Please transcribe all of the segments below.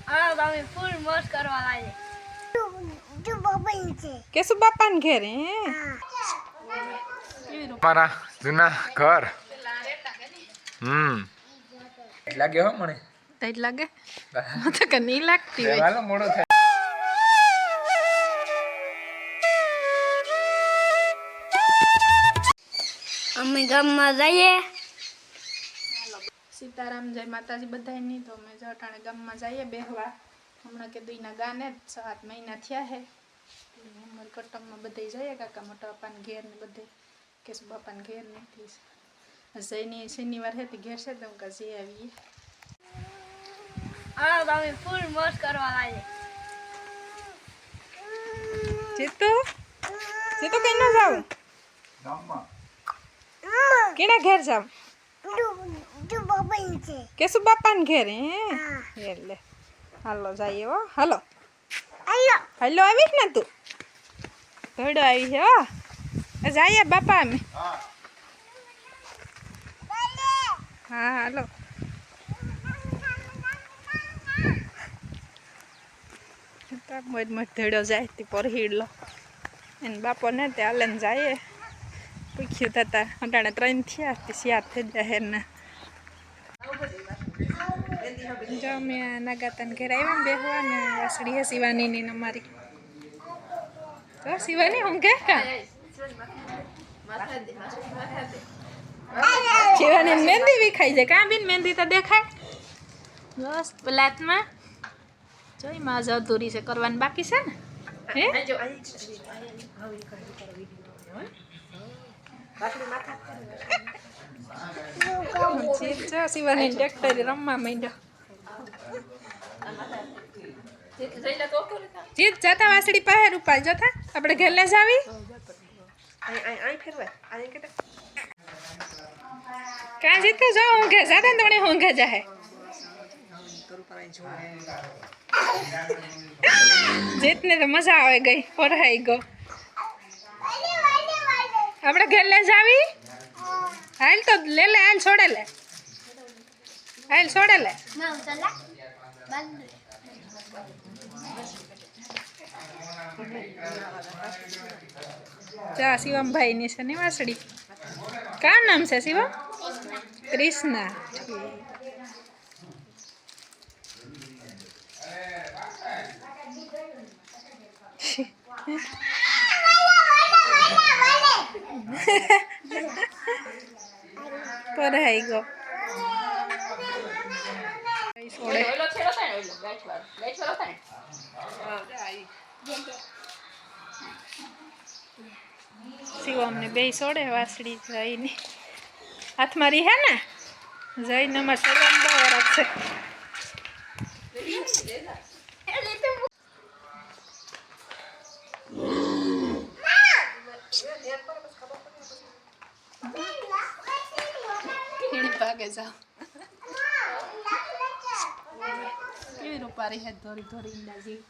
હા તમે ફૂલ મોજ કરવા લાગે કેસુ બાપા ને ઘેર મારા જૂના ઘર લાગે હો મને ટાઈટ લાગે તો કે નહીં લાગતી હોય હાલો મોડો થાય અમે ગામમાં જઈએ સીતારામ જય માતાજી બધાય નહીં તો અમે જટાણે ગામમાં જઈએ બેહવા હમણાં કે દુઈના ગાને જ 7 મહિના થયા હે અમારે કટકમાં બધે જઈએ કાકા મોટા બાપાને ઘેર ને બધે કેશુ બાપાને ઘેર ને જઈને શનિવાર હે તે ઘેર છે તો હું જઈ આવીએ હા તમે ફૂલ મોજ કરવા લાગે જીતુ જીતુ કઈ ના જાવ કેના ઘેર જાવ કેશુ બાપાને ઘેર એટલે હાલો જઈએ હો હાલો હાલો આવીશ ને તું ધોડો આવી છે હો જઈએ બાપા અમે હા હાલો મોજ મોજ ધોડો જાય તે પર હીડલો એને બાપો ને તે હાલે ને જાય પૂછ્યું થતા અટાણે 3 થયા તે 4 થઈ જાય ને જો અમે નાગાતાને ઘેર આવ્યા ને બેહવા ને વાસળી હે શિવાની ની અમારી તો શિવાની હું કે શિવાની મહેંદી વિખાઈ જાય કાં બીન મહેંદી તો દેખાય બસ પ્લાટમાં જોઈ માં જ અધૂરી છે કરવાની બાકી છે ને હે શિવાની ટ્રેક્ટર રમવા માંડ્યો જીત જતા વાસળી પાસે રૂપાલ જતા આપણે ઘેર લે જાવી કાં જીત જો ઊંઘે જાતા ને તોણે ઊંઘે જાહે જીતને તો મજા આવે ગઈ પઢાઈ ગયો આપણે ઘેર લે જાવી હાલ તો લે હાલ છોડે લે હાલ છોડે લે જા શિવમભાઈ ની છે ને વાસળી કા નામ છે શિવમ કૃષ્ણા પઢાઈ ગયો શિવમ ને બે સોડે વાસળી જઈને હાથમાં રહી હે ને જઈને અમારે શિવમ બહુ રાખશે ભાગે જાઓ કેવી રૂપારી હે ધોરી ધોરી ઈંડા જેવી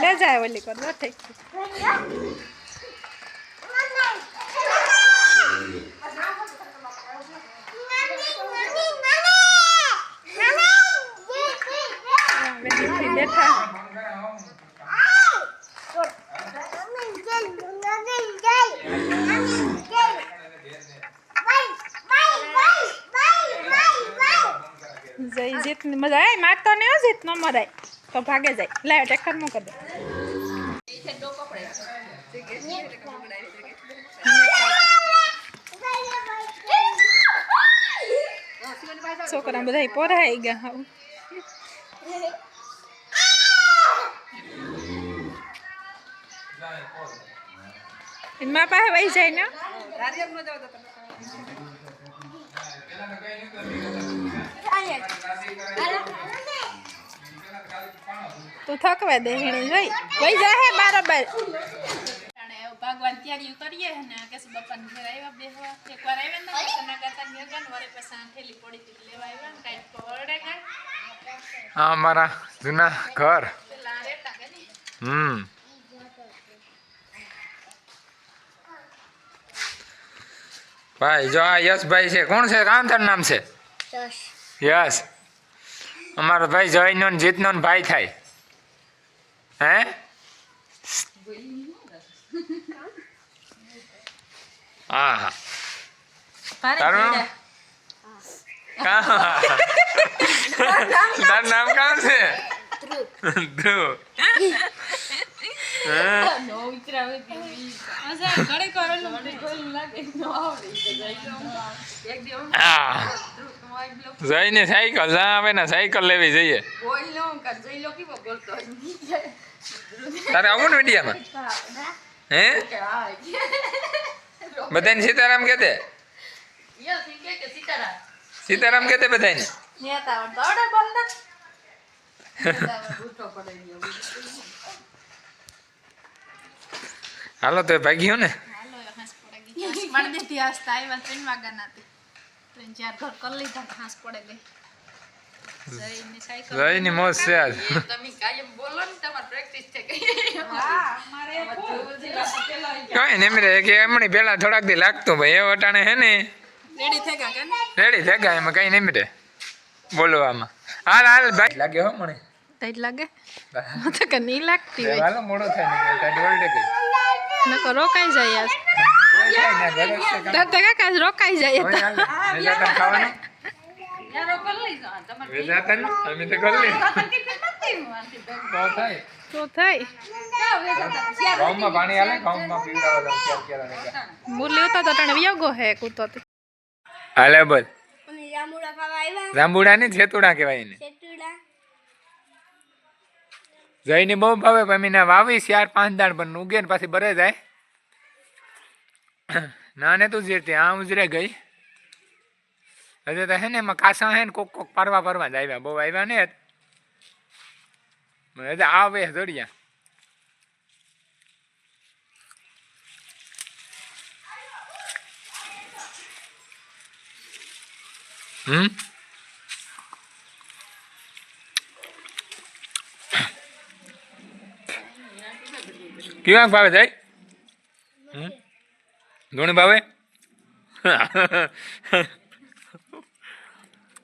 લે જાય ઓલી કર બેઠે બેઠા જઈ જીત ની મજા આવે મારતો ને જીત નો મરાય તો ભાગે જાય લે ટ્રેક્ટર નું કરી દે છોકરા બધા પોરાઈ ગયા હાવ મા પાસે વહી જાય ને તું થકવા દે હેણી જોઈ વહી જાય બરાબર ભગવાન તૈયારી કરીએ ને કેશુ બાપાને ઘેર આવ્યા બેહવા એકવાર આવ્યા ને નાગાતા ઘેર ગયા ને વરે પછી આંઠેલી પડી હતી લેવા આવ્યા ને કાંઈ પડે કાંઈ આ મારા જૂના ઘર ભાઈ જો આ યશભાઈ છે. કોણ છે? કામ તારું નામ છે? યશ. અમારો ભાઈ જયનો ને જીતનો ને ભાઈ થાય. હે? હા હા. તારું નામ? તારું નામ કામ છે? ધ્રુવ. જઈને સાયકલ જ્યાં આવે ને સાયકલ લેવી જઈએ. તારે આવું ને મીડિયામાં? હે? બધાને સીતારામ કે સીતારામ કે બધાને. હાલો તો ભાગ્યો ને. જયની મોજ છે આજ. કઈ ને એમની પેલા થોડાક દી લાગતું ભાઈ એ વટાણે હે ને રેડી થઈ ગયા એમાં કઈ નહીં મીરે બોલવામાં. હાલ હાલ ભાઈ લાગે હો મને લાગે તો નહીં લાગતી હોય. હાલો મોડો થાય ને ઢોલડે ગઈ નકો રોકાઈ જાય કાકા રોકાઈ જાય ખાવાનું તો થાય ઘઉંમાં પાણી હાલે ઘઉંમાં પીવડાવવા મુરલી ઉતા તો તને વિયોગો હે કૂતો હાલે બોલ. જાંબુડા ખાવા આવ્યા. જાંબુડા ને છેતુડા કહેવાય એને. સેતુડા. જઈને બહુ ભાવે પણ એને વાવીશ 4-5 દાણ પણ ઉગે ને પાછી બરે જાય. ના ને તું જે ત્યાં ઉજરે ગઈ હજુ તો હે ને એમાં કાસા હે ને કોક પરવા જ આવ્યા. બહુ આવ્યા ને આવે જોડિયા. કેવા ભાવે જાય? ધૂણી ભાવે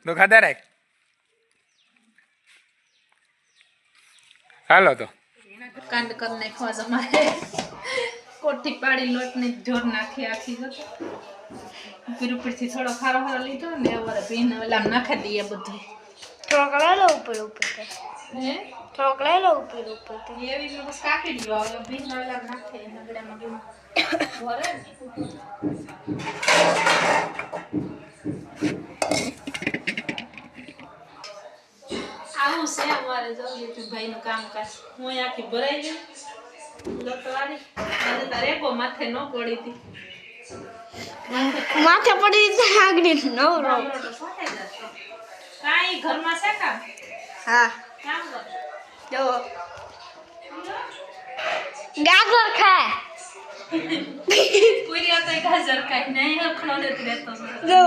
તો ખાધા રાખ. હાલો તો કાંડ કર નાખવા તમારે કોઠી પાડી લોટ ને જોર નાખી આખી જતો ઉપરથી થોડો ખારો લીધો ને હવે પીને ઓલા નાખી દઈએ બધું. થોડોક લઈ લો ઉપર હે થોડોક લઈ લો ઉપર એવી રીતે બસ કાઢી દો. હવે પીને ઓલા નાખે નગડામાં ભરે ને આવું છે અમારે જો ભાઈ નું કામકાજ. હું આખી ભરાઈ ગઈ લોટવાળી તારે માથે ન પડી હતી. માથે પડી આગળ નો રો કાઈ ઘરમાં છે કામ? હા કામ કર જો ગાજર ખા કોઈ તો ગાજર કાઈ નહીં હખણો નથી રહેતો જો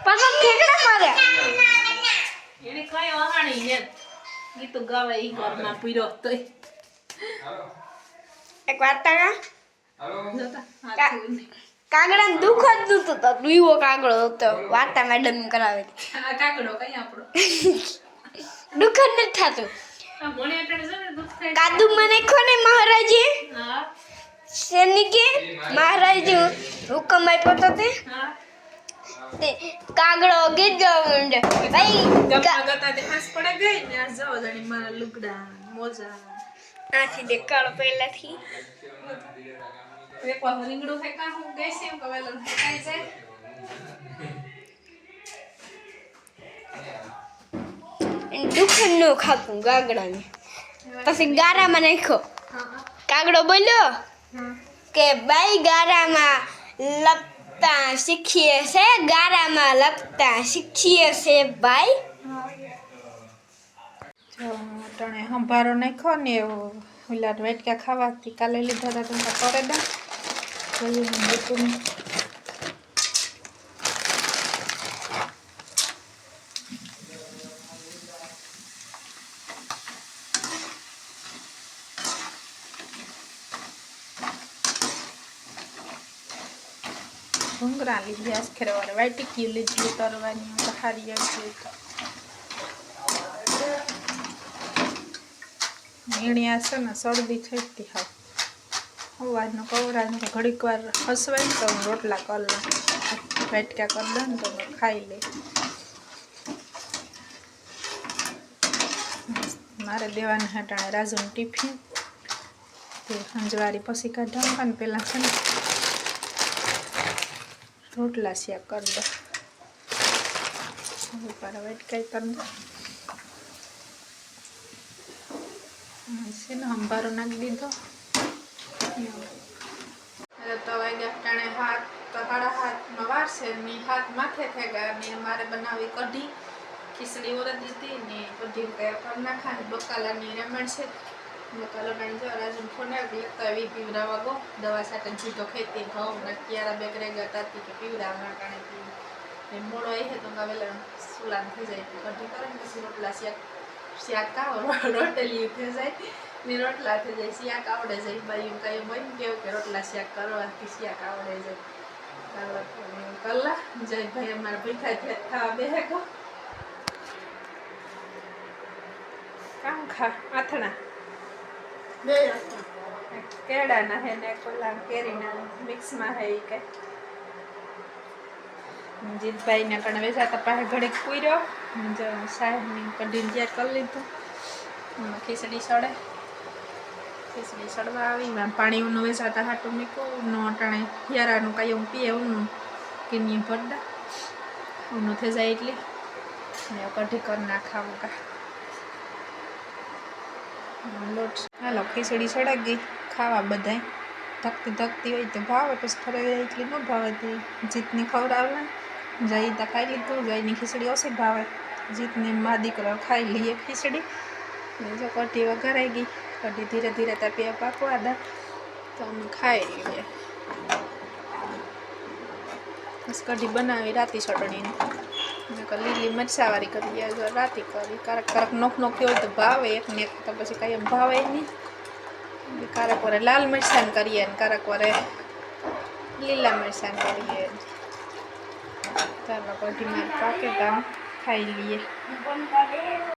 પાછા ઠેકડા મારે એને કઈ વહાણી ને ગીતો ગાવે ઈ ઘરમાં પીરો તોય એક વાત તા જોતા હાથ કાગડા દુખ જ નતું તો દીવો કાગડો હતો વાર્તા મેડમ કરાવે આ કાકડો કઈ આપણો દુખ જ નથી થતું. આ મને એટલે છે ને દુખ થાય. કાદુ મને કોને મહારાજે હા શેની કે મહારાજે હુકમ આપ્યો તો તે કાગડો ગીત ગાવા માંડે ભાઈ ગપ્પા ગતા તે હાસ પડે ગઈ ને આ જાવ જાણી મારા લુગડા મોજા આથી દેખાડો પહેલાથી એક વાર રીંગણું ફેંકા હું ગઈ છે એમ કવેલો ફેંકાઈ જાય. દુખ ન ખાતું કાગડાને પછી ગારામાં નાખ્યો. કાગડો બોલ્યો કે ભાઈ ગારામાં લપતા શીખીએ છે ગારામાં લપતા શીખીએ છે ભાઈ. જો તણે હંભારો નાખ્યો ને એવો ઓલા વેટકા ખાવાથી કાલે લીધા હતા તમે કરે દે જોયું હતું ભૂંગરા લીધી આજ ખેરવાળે વાટી લીધી તરવાની તો હારી આવશે તો મીણિયા છે ને શરદી થઈ હતી હા સવારનો કવરાને ઘડીક વાર હસવાય ને તો હું રોટલા કરી લઉં વાટકા કરી દઉં ને તો હું ખાઈ લઈ મારે દેવાના હટાણે રાજુનું ટિફિન તે સંજવારી પછી કાઢવા ને પહેલાં છે ને રોટલા શેક કરી દો ઉપર વાટકા કરી દો છે ને સંભારો નાખી દીધો તો વાગ્યા ટાણે હાથ તો 7:30 વારસે ને હાથ માથે થઈ ગયા ને મારે બનાવી કઢી ખીચડી ઓરદ દીધી ને કઢી કરી નાખા ને બકાલાની રમણ છે બકાલો નાની જો રાજુ ફોન આવી લેતા આવી પીવડાવવા ગો દવા સાથે જીતો ખેતી ઘઉં ને ક્યારા બેગ રેગા તાતી કે પીવડાવવા કારણે ને મોડો આવી છે તો ગાવેલા સુલાન થઈ જાય કઢી કરે ને પછી રોટલા શાક રોટલી થઈ જાય ને રોટલા થઈ જાય શાક આવડે જાય બાયું કઈ બની કેવું કે રોટલા શાક કરવાથી શાક આવડે જાય કલા જય ભાઈ અમારા ભીખા ખાવા બેહે ગો કામ ખા આથણા બે કેળાના હે ને કોલા કેરીના મિક્સમાં હે કે જીતભાઈને કણે વેચાતા પાસે ઘડીક પૂર્યો જો સાહેબની કઢીને તૈયાર કરી લીધું ખીચડી સડે ખીચડી સડવા આવી પાણી ઊનું વેચાતા હાટું મૂક્યું ઊનું અટાણે હિયારાનું કાંઈ હું પીએ ઊનું કિનિયું ભરડા ઊનું થઈ જાય એટલે ને કઢી કરી નાખાવું કા લોટ હાલો ખીચડી સડાઈ ગઈ ખાવા બધાય ધકતી હોય તો ભાવે પછી ફરે એટલી ન ભાવે તે જીતની ખવડાવવા જઈ તો ખાઈ લીધું જઈની ખીચડી ઓછી ભાવે જીતને મા દીકરો ખાઈ લઈએ ખીચડી ને જો કઢી વઘારાઈ ગઈ કઢી ધીરે ધીરે તાપીએ પાકવા દા તો અમે ખાઈ લઈએ બસ કઢી બનાવી રાતી ચટણીની લીલી મરચાવાળી કરીએ રાતી કરી કારક નોખી હોય તો ભાવે એક ને એક તો પછી કાંઈ એમ ભાવે નહીં કારક વારે લાલ મરચાં કરીએ ને કારક વારે લીલા મરચાં કરીએ ચાલો કઢી મારી પાકે તો ખાઈ લઈએ